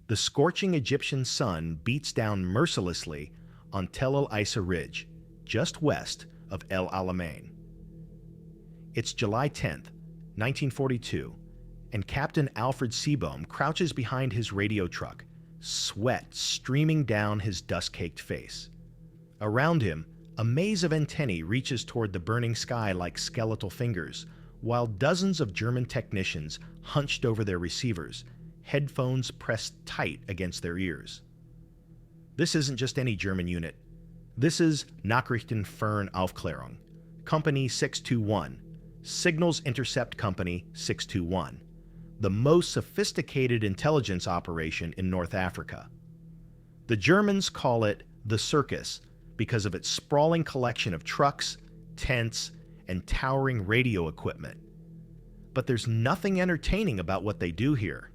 The scorching Egyptian sun beats down mercilessly on Tel El Isa Ridge, just west of El Alamein. It's July 10th, 1942, and Captain Alfred Seeböhm crouches behind his radio truck, sweat streaming down his dust-caked face. Around him, a maze of antennae reaches toward the burning sky like skeletal fingers, while dozens of German technicians hunched over their receivers, headphones pressed tight against their ears. This isn't just any German unit. This is Nachrichtenfernaufklärung, Company 621, Signals Intercept Company 621, the most sophisticated intelligence operation in North Africa. The Germans call it the Circus because of its sprawling collection of trucks, tents, and towering radio equipment. But there's nothing entertaining about what they do here.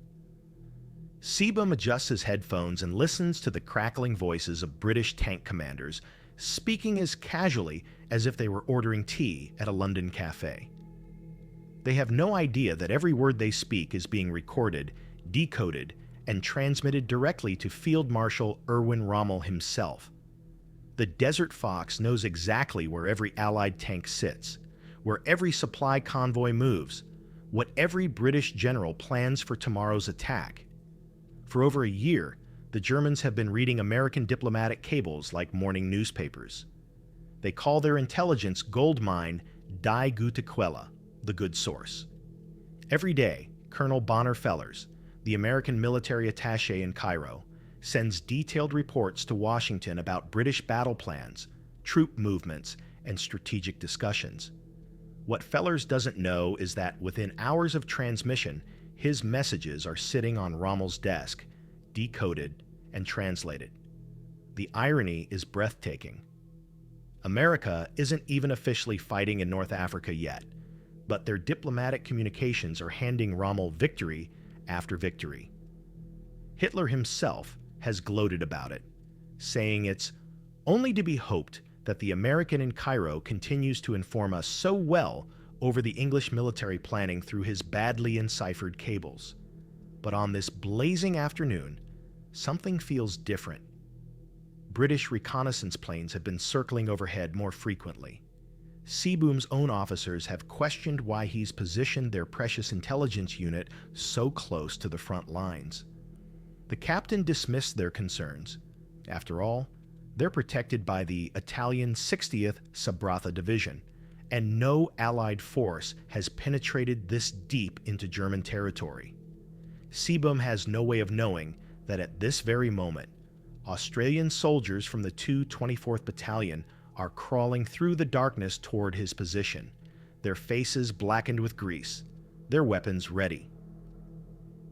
Seeböhm adjusts his headphones and listens to the crackling voices of British tank commanders, speaking as casually as if they were ordering tea at a London cafe. They have no idea that every word they speak is being recorded, decoded, and transmitted directly to Field Marshal Erwin Rommel himself. The Desert Fox knows exactly where every Allied tank sits, where every supply convoy moves, what every British general plans for tomorrow's attack. For over a year, the Germans have been reading American diplomatic cables like morning newspapers. They call their intelligence gold mine Die Gute Quelle, the good source. Every day, Colonel Bonner Fellers, the American military attaché in Cairo, sends detailed reports to Washington about British battle plans, troop movements, and strategic discussions. What Fellers doesn't know is that within hours of transmission, his messages are sitting on Rommel's desk, decoded and translated. The irony is breathtaking. America isn't even officially fighting in North Africa yet, but their diplomatic communications are handing Rommel victory after victory. Hitler himself has gloated about it, saying it's only to be hoped that the American in Cairo continues to inform us so well over the English military planning through his badly enciphered cables. But on this blazing afternoon, something feels different. British reconnaissance planes have been circling overhead more frequently. Seeböhm's own officers have questioned why he's positioned their precious intelligence unit so close to the front lines. The captain dismissed their concerns. After all, they're protected by the Italian 60th Sabratha Division, and no Allied force has penetrated this deep into German territory. Seeböhm has no way of knowing that at this very moment, Australian soldiers from the 224th Battalion are crawling through the darkness toward his position, their faces blackened with grease, their weapons ready.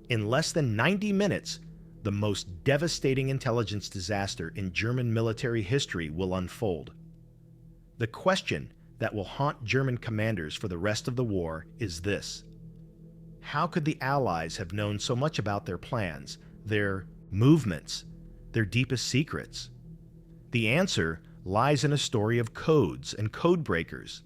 In less than 90 minutes, the most devastating intelligence disaster in German military history will unfold. The question that will haunt German commanders for the rest of the war is this: how could the Allies have known so much about their plans, their movements, their deepest secrets? The answer lies in a story of codes and code breakers,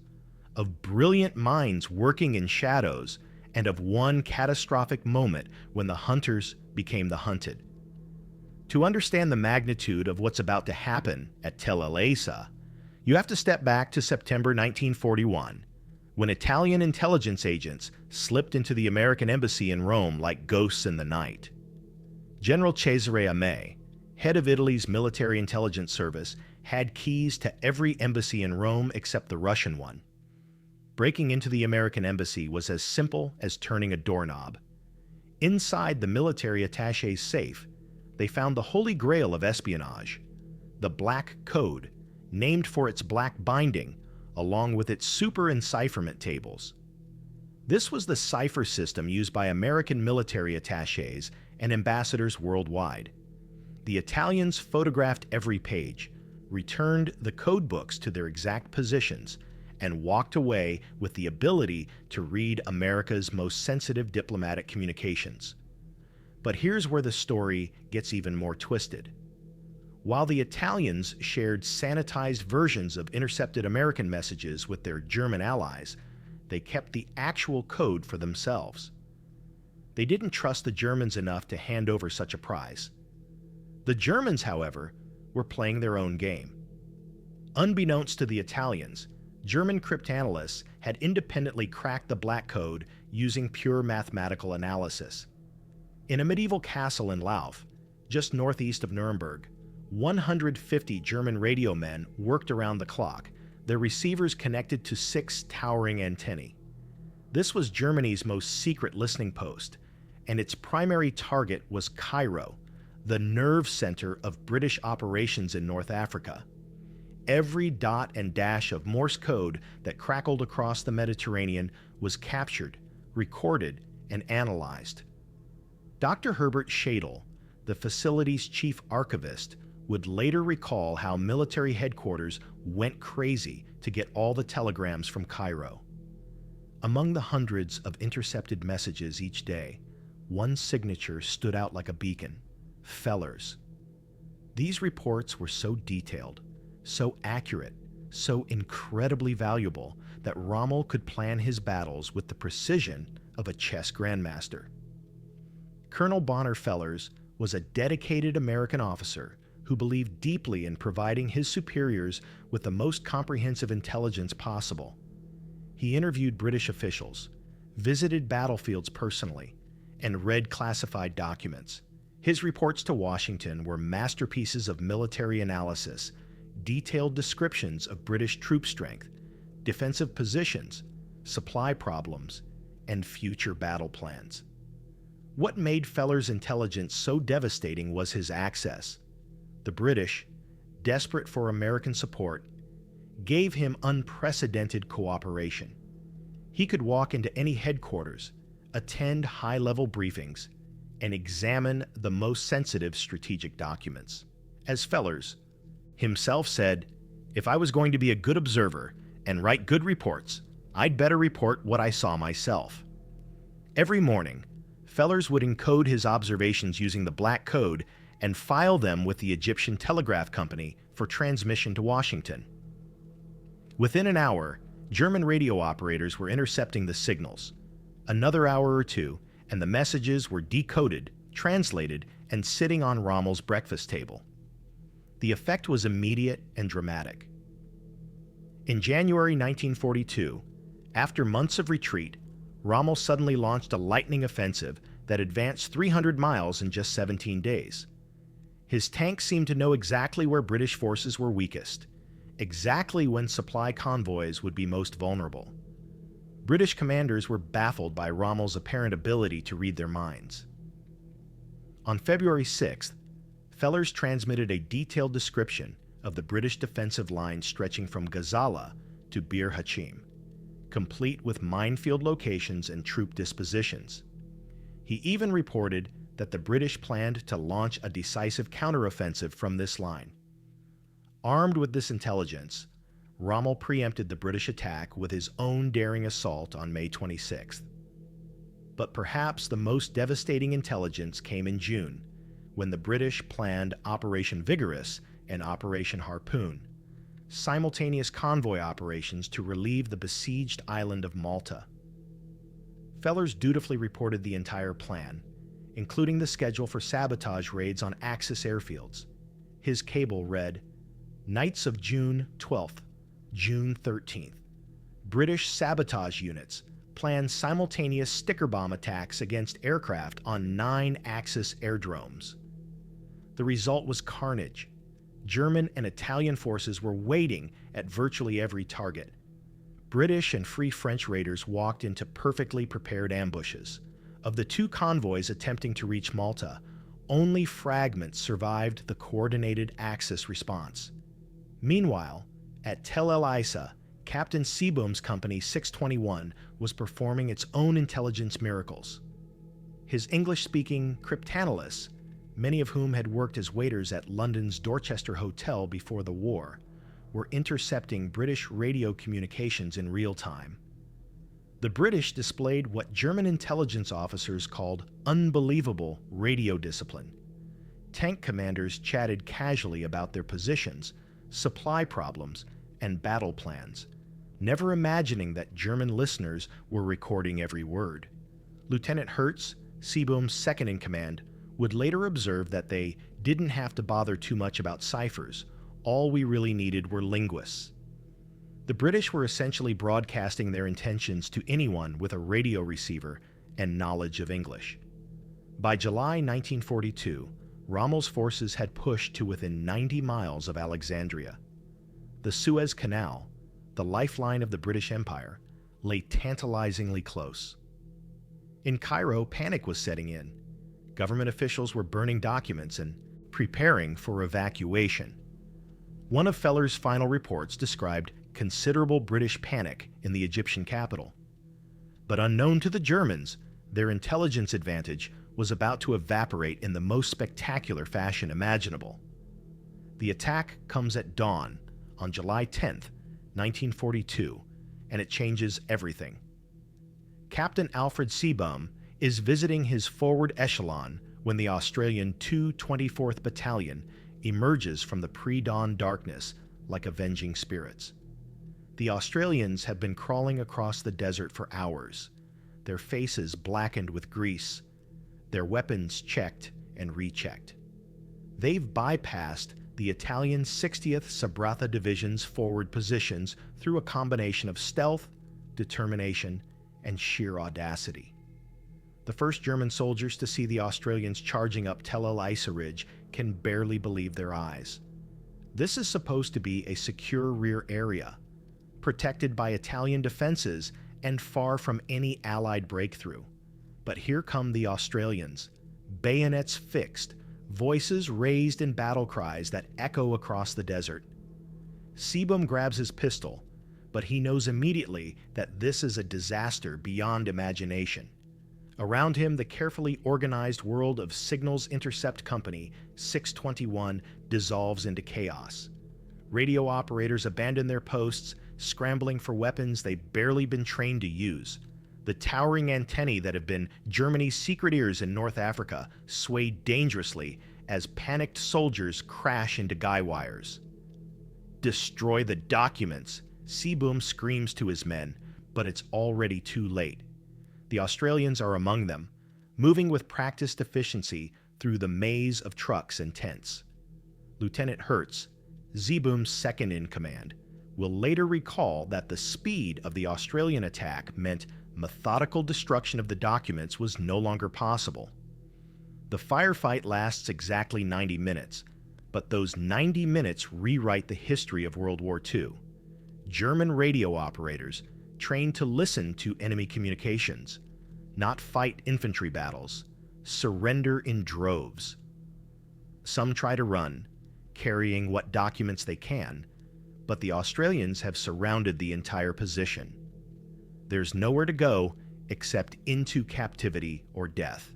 of brilliant minds working in shadows, and of one catastrophic moment when the hunters became the hunted. To understand the magnitude of what's about to happen at Tel El Isa, you have to step back to September 1941, when Italian intelligence agents slipped into the American embassy in Rome like ghosts in the night. General Cesare Amé, head of Italy's military intelligence service, had keys to every embassy in Rome except the Russian one. Breaking into the American embassy was as simple as turning a doorknob. Inside the military attaché's safe, they found the holy grail of espionage, the Black Code, named for its black binding, along with its super encipherment tables. This was the cipher system used by American military attachés and ambassadors worldwide. The Italians photographed every page, returned the code books to their exact positions, and walked away with the ability to read America's most sensitive diplomatic communications. But here's where the story gets even more twisted. While the Italians shared sanitized versions of intercepted American messages with their German allies, they kept the actual code for themselves. They didn't trust the Germans enough to hand over such a prize. The Germans, however, were playing their own game. Unbeknownst to the Italians, German cryptanalysts had independently cracked the Black Code using pure mathematical analysis. In a medieval castle in Lauf, just northeast of Nuremberg, 150 German radio men worked around the clock, their receivers connected to 6 towering antennae. This was Germany's most secret listening post, and its primary target was Cairo, the nerve center of British operations in North Africa. Every dot and dash of Morse code that crackled across the Mediterranean was captured, recorded, and analyzed. Dr. Herbert Schadel, the facility's chief archivist, would later recall how military headquarters went crazy to get all the telegrams from Cairo. Among the hundreds of intercepted messages each day, one signature stood out like a beacon: Feller's. These reports were so detailed, so accurate, so incredibly valuable that Rommel could plan his battles with the precision of a chess grandmaster. Colonel Bonner Fellers was a dedicated American officer who believed deeply in providing his superiors with the most comprehensive intelligence possible. He interviewed British officials, visited battlefields personally, and read classified documents. His reports to Washington were masterpieces of military analysis, detailed descriptions of British troop strength, defensive positions, supply problems, and future battle plans. What made Feller's intelligence so devastating was his access. The British, desperate for American support, gave him unprecedented cooperation. He could walk into any headquarters, attend high-level briefings, and examine the most sensitive strategic documents. As Fellers himself said, "If I was going to be a good observer and write good reports, I'd better report what I saw myself." Every morning, Fellers would encode his observations using the Black Code and file them with the Egyptian Telegraph Company for transmission to Washington. Within an hour, German radio operators were intercepting the signals. Another hour or two, and the messages were decoded, translated, and sitting on Rommel's breakfast table. The effect was immediate and dramatic. In January 1942, after months of retreat, Rommel suddenly launched a lightning offensive that advanced 300 miles in just 17 days. His tanks seemed to know exactly where British forces were weakest, exactly when supply convoys would be most vulnerable. British commanders were baffled by Rommel's apparent ability to read their minds. On February 6th, Fellers transmitted a detailed description of the British defensive line stretching from Gazala to Bir Hachim, complete with minefield locations and troop dispositions. He even reported that the British planned to launch a decisive counteroffensive from this line. Armed with this intelligence, Rommel preempted the British attack with his own daring assault on May 26th. But perhaps the most devastating intelligence came in June, when the British planned Operation Vigorous and Operation Harpoon, simultaneous convoy operations to relieve the besieged island of Malta. Fellers dutifully reported the entire plan, including the schedule for sabotage raids on Axis airfields. His cable read, "Nights of June 12th, June 13th. British sabotage units plan simultaneous sticker bomb attacks against aircraft on 9 Axis airdromes." The result was carnage. German and Italian forces were waiting at virtually every target. British and Free French raiders walked into perfectly prepared ambushes. Of the 2 convoys attempting to reach Malta, only fragments survived the coordinated Axis response. Meanwhile, at Tel El Isa, Captain Seeböhm's company 621 was performing its own intelligence miracles. His English-speaking cryptanalysts, many of whom had worked as waiters at London's Dorchester Hotel before the war, were intercepting British radio communications in real time. The British displayed what German intelligence officers called unbelievable radio discipline. Tank commanders chatted casually about their positions, supply problems, and battle plans, never imagining that German listeners were recording every word. Lieutenant Hertz, Seeböhm's second-in-command, would later observe that they didn't have to bother too much about ciphers. All we really needed were linguists. The British were essentially broadcasting their intentions to anyone with a radio receiver and knowledge of English. By July 1942, Rommel's forces had pushed to within 90 miles of Alexandria. The Suez Canal, the lifeline of the British Empire, lay tantalizingly close. In Cairo, panic was setting in. Government officials were burning documents and preparing for evacuation. One of Feller's final reports described considerable British panic in the Egyptian capital. But unknown to the Germans, their intelligence advantage was about to evaporate in the most spectacular fashion imaginable. The attack comes at dawn on July 10th, 1942, and it changes everything. Captain Alfred Seeböhm is visiting his forward echelon when the Australian 224th Battalion emerges from the pre-dawn darkness like avenging spirits. The Australians have been crawling across the desert for hours, their faces blackened with grease, their weapons checked and rechecked. They've bypassed the Italian 60th Sabratha Division's forward positions through a combination of stealth, determination, and sheer audacity. The first German soldiers to see the Australians charging up Tel El Isa Ridge can barely believe their eyes. This is supposed to be a secure rear area, protected by Italian defenses and far from any Allied breakthrough. But here come the Australians, bayonets fixed, voices raised in battle cries that echo across the desert. Seeböhm grabs his pistol, but he knows immediately that this is a disaster beyond imagination. Around him, the carefully organized world of Signals Intercept Company 621 dissolves into chaos. Radio operators abandon their posts, scrambling for weapons they've barely been trained to use. The towering antennae that have been Germany's secret ears in North Africa sway dangerously as panicked soldiers crash into guy wires. "Destroy the documents," Seeböhm screams to his men, but it's already too late. The Australians are among them, moving with practiced efficiency through the maze of trucks and tents. Lieutenant Hertz, Seeböhm's second-in-command, will later recall that the speed of the Australian attack meant methodical destruction of the documents was no longer possible. The firefight lasts exactly 90 minutes, but those 90 minutes rewrite the history of World War II. German radio operators, trained to listen to enemy communications, not fight infantry battles, surrender in droves. Some try to run, carrying what documents they can, but the Australians have surrounded the entire position. There's nowhere to go except into captivity or death.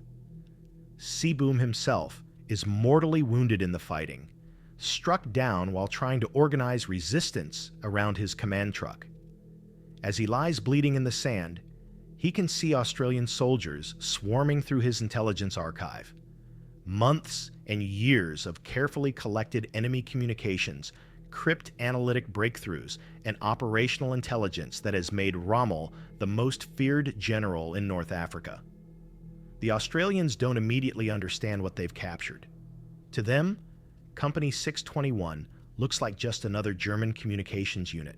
Seeböhm himself is mortally wounded in the fighting, struck down while trying to organize resistance around his command truck. As he lies bleeding in the sand, he can see Australian soldiers swarming through his intelligence archive. Months and years of carefully collected enemy communications, cryptanalytic breakthroughs, and operational intelligence that has made Rommel the most feared general in North Africa. The Australians don't immediately understand what they've captured. To them, Company 621 looks like just another German communications unit.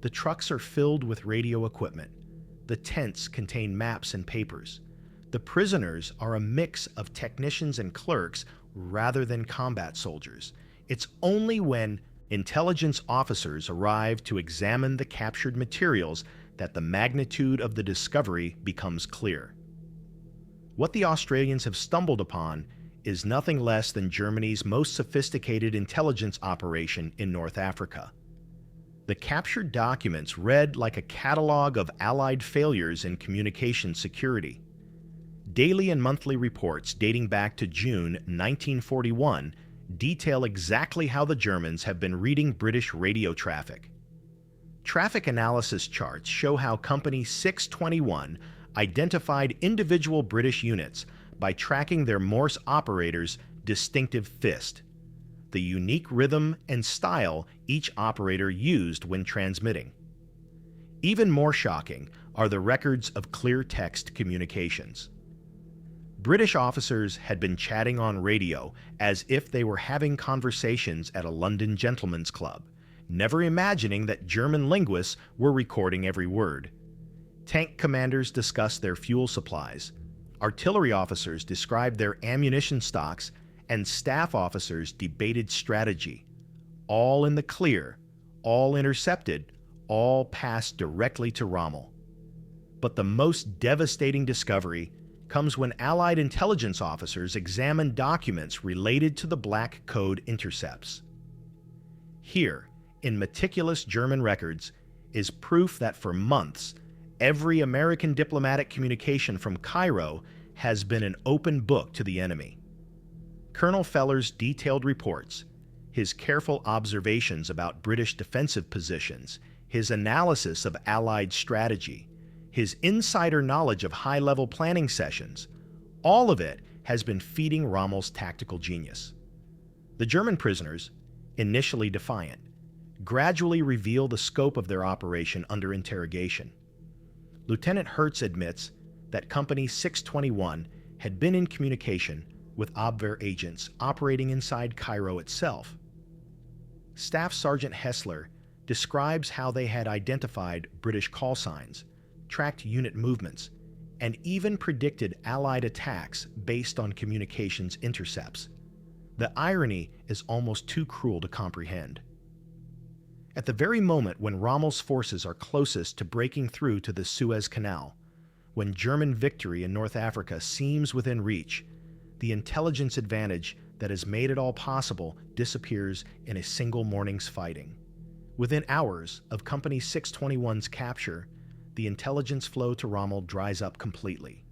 The trucks are filled with radio equipment. The tents contain maps and papers. The prisoners are a mix of technicians and clerks rather than combat soldiers. It's only when intelligence officers arrive to examine the captured materials that the magnitude of the discovery becomes clear. What the Australians have stumbled upon is nothing less than Germany's most sophisticated intelligence operation in North Africa. The captured documents read like a catalog of Allied failures in communication security. Daily and monthly reports dating back to June 1941 detail exactly how the Germans have been reading British radio traffic. Traffic analysis charts show how Company 621 identified individual British units by tracking their Morse operators' distinctive fist, the unique rhythm and style each operator used when transmitting. Even more shocking are the records of clear text communications. British officers had been chatting on radio as if they were having conversations at a London gentlemen's club, never imagining that German linguists were recording every word. Tank commanders discussed their fuel supplies. Artillery officers described their ammunition stocks, and staff officers debated strategy. All in the clear, all intercepted, all passed directly to Rommel. But the most devastating discovery comes when Allied intelligence officers examined documents related to the Black Code intercepts. Here, in meticulous German records, is proof that for months, every American diplomatic communication from Cairo has been an open book to the enemy. Colonel Feller's detailed reports, his careful observations about British defensive positions, his analysis of Allied strategy, his insider knowledge of high-level planning sessions, all of it has been feeding Rommel's tactical genius. The German prisoners, initially defiant, gradually reveal the scope of their operation under interrogation. Lieutenant Hertz admits that Company 621 had been in communication with Abwehr agents operating inside Cairo itself. Staff Sergeant Hessler describes how they had identified British call signs, tracked unit movements, and even predicted Allied attacks based on communications intercepts. The irony is almost too cruel to comprehend. At the very moment when Rommel's forces are closest to breaking through to the Suez Canal, when German victory in North Africa seems within reach, the intelligence advantage that has made it all possible disappears in a single morning's fighting. Within hours of Company 621's capture, the intelligence flow to Rommel dries up completely.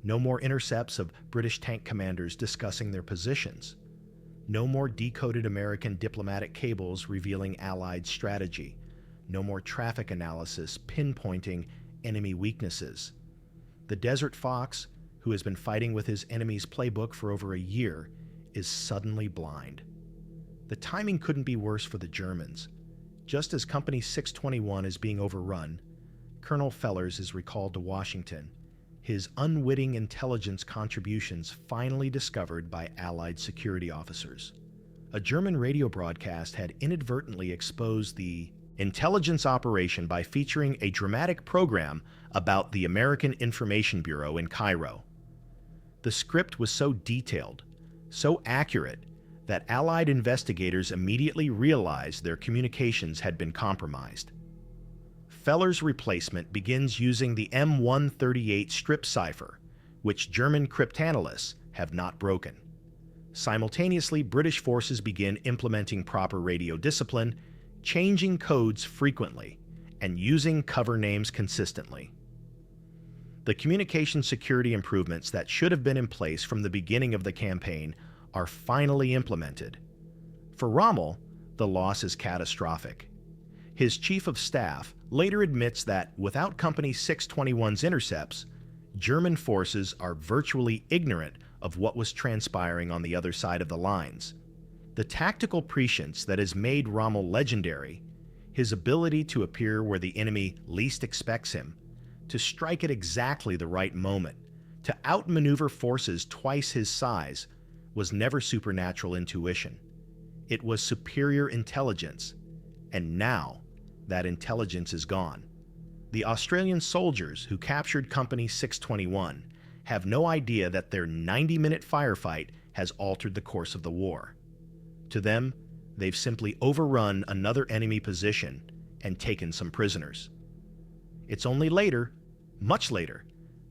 No more intercepts of British tank commanders discussing their positions. No more decoded American diplomatic cables revealing Allied strategy. No more traffic analysis pinpointing enemy weaknesses. The Desert Fox, who has been fighting with his enemy's playbook for over a year, is suddenly blind. The timing couldn't be worse for the Germans. Just as Company 621 is being overrun, Colonel Fellers is recalled to Washington, his unwitting intelligence contributions finally discovered by Allied security officers. A German radio broadcast had inadvertently exposed the intelligence operation by featuring a dramatic program about the American Information Bureau in Cairo. The script was so detailed, so accurate, that Allied investigators immediately realized their communications had been compromised. Feller's replacement begins using the M138 strip cipher, which German cryptanalysts have not broken. Simultaneously, British forces begin implementing proper radio discipline, changing codes frequently, and using cover names consistently. The communication security improvements that should have been in place from the beginning of the campaign are finally implemented. For Rommel, the loss is catastrophic. His chief of staff later admits that without Company 621's intercepts, German forces are virtually ignorant of what was transpiring on the other side of the lines. The tactical prescience that has made Rommel legendary, his ability to appear where the enemy least expects him, to strike at exactly the right moment, to outmaneuver forces twice his size, was never supernatural intuition. It was superior intelligence, and now that intelligence is gone. The Australian soldiers who captured Company 621 have no idea that their 90-minute firefight has altered the course of the war. To them, they've simply overrun another enemy position and taken some prisoners. It's only later, much later,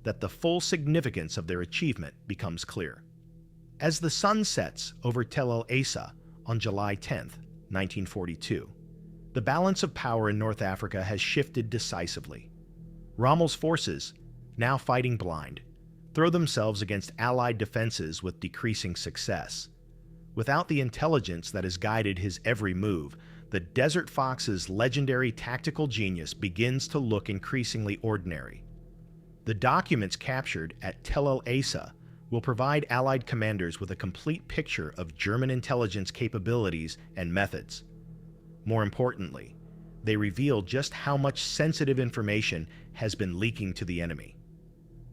that the full significance of their achievement becomes clear. As the sun sets over Tel El Asa on July 10, 1942, the balance of power in North Africa has shifted decisively. Rommel's forces, now fighting blind, throw themselves against Allied defenses with decreasing success. Without the intelligence that has guided his every move, the Desert Fox's legendary tactical genius begins to look increasingly ordinary. The documents captured at Tel El Asa will provide Allied commanders with a complete picture of German intelligence capabilities and methods. More importantly, they reveal just how much sensitive information has been leaking to the enemy.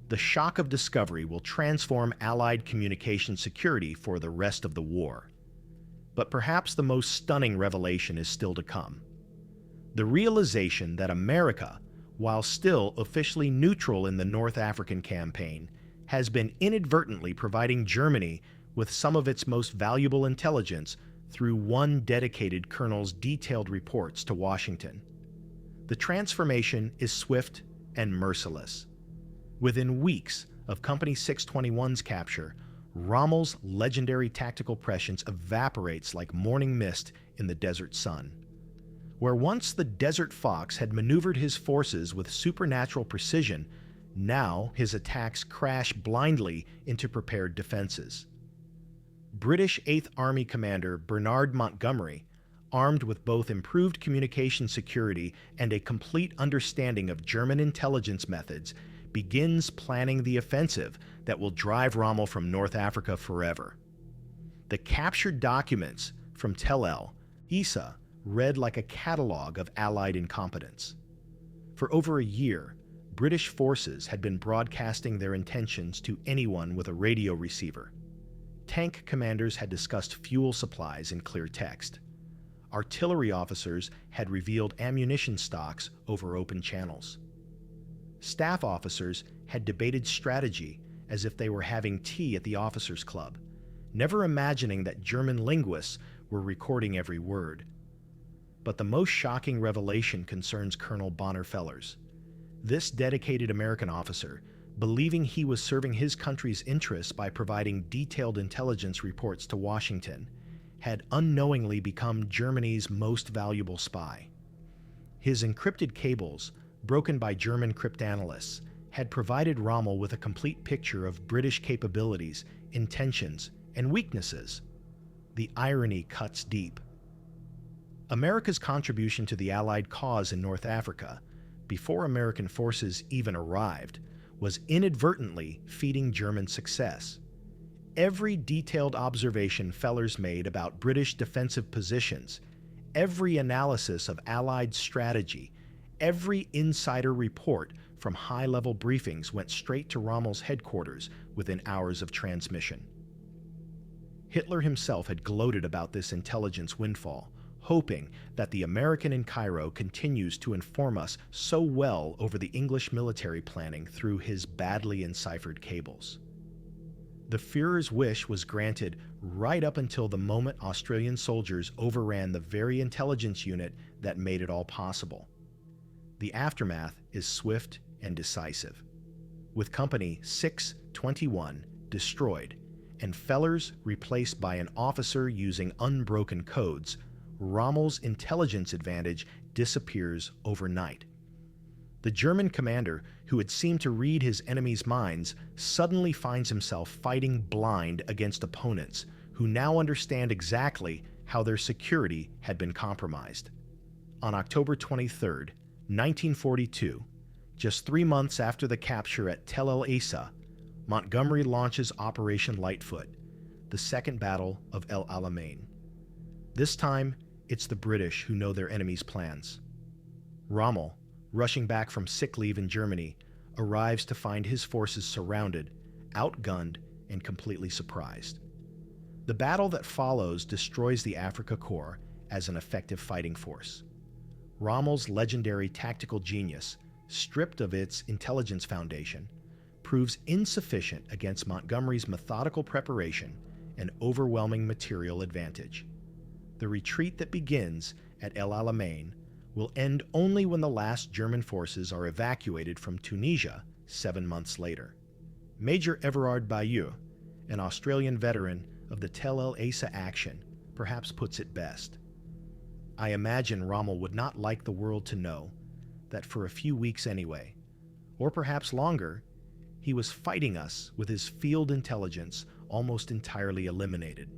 The shock of discovery will transform Allied communication security for the rest of the war. But perhaps the most stunning revelation is still to come. The realization that America, while still officially neutral in the North African campaign, has been inadvertently providing Germany with some of its most valuable intelligence through one dedicated colonel's detailed reports to Washington. The transformation is swift and merciless. Within weeks of Company 621's capture, Rommel's legendary tactical prescience evaporates like morning mist in the desert sun. Where once the Desert Fox had maneuvered his forces with supernatural precision, now his attacks crash blindly into prepared defenses. British 8th Army Commander Bernard Montgomery, armed with both improved communication security and a complete understanding of German intelligence methods, begins planning the offensive that will drive Rommel from North Africa forever. The captured documents from Tel el-Isa read like a catalog of Allied incompetence. For over a year, British forces had been broadcasting their intentions to anyone with a radio receiver. Tank commanders had discussed fuel supplies in clear text. Artillery officers had revealed ammunition stocks over open channels. Staff officers had debated strategy as if they were having tea at the officers' club, never imagining that German linguists were recording every word. But the most shocking revelation concerns Colonel Bonner Fellers. This dedicated American officer, believing he was serving his country's interests by providing detailed intelligence reports to Washington, had unknowingly become Germany's most valuable spy. His encrypted cables, broken by German cryptanalysts, had provided Rommel with a complete picture of British capabilities, intentions, and weaknesses. The irony cuts deep. America's contribution to the Allied cause in North Africa, before American forces even arrived, was inadvertently feeding German success. Every detailed observation Fellers made about British defensive positions, every analysis of Allied strategy, every insider report from high-level briefings went straight to Rommel's headquarters within hours of transmission. Hitler himself had gloated about this intelligence windfall, hoping that the American in Cairo continues to inform us so well over the English military planning through his badly enciphered cables. The Führer's wish was granted right up until the moment Australian soldiers overran the very intelligence unit that made it all possible. The aftermath is swift and decisive. With Company 621 destroyed and Fellers replaced by an officer using unbroken codes, Rommel's intelligence advantage disappears overnight. The German commander, who had seemed to read his enemy's minds, suddenly finds himself fighting blind against opponents who now understand exactly how their security had been compromised. On October 23, 1942, just 3 months after the capture at Tel el-Isa, Montgomery launches Operation Lightfoot, the second battle of El Alamein. This time, it's the British who know their enemy's plans. Rommel, rushing back from sick leave in Germany, arrives to find his forces surrounded, outgunned, and completely surprised. The battle that follows destroys the Afrika Korps as an effective fighting force. Rommel's legendary tactical genius, stripped of its intelligence foundation, proves insufficient against Montgomery's methodical preparation and overwhelming material advantage. The retreat that begins at El Alamein will end only when the last German forces are evacuated from Tunisia 7 months later. Major Everard Bayeux, an Australian veteran of the Tel el-Isa action, perhaps puts it best. I imagine Rommel would not like the world to know that for a few weeks anyway, or perhaps longer, he was fighting us with his field intelligence almost entirely eliminated.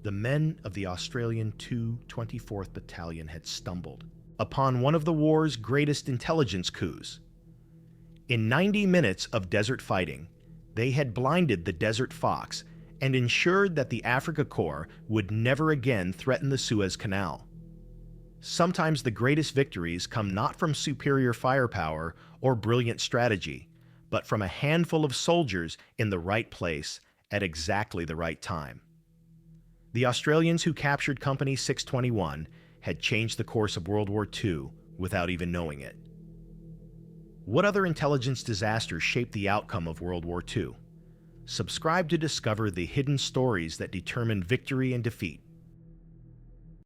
The men of the Australian 224th Battalion had stumbled upon one of the war's greatest intelligence coups. In 90 minutes of desert fighting, they had blinded the Desert Fox and ensured that the Afrika Korps would never again threaten the Suez Canal. Sometimes the greatest victories come not from superior firepower or brilliant strategy, but from a handful of soldiers in the right place at exactly the right time. The Australians who captured Company 621 had changed the course of World War II without even knowing it. What other intelligence disasters shaped the outcome of World War II? Subscribe to discover the hidden stories that determined victory and defeat.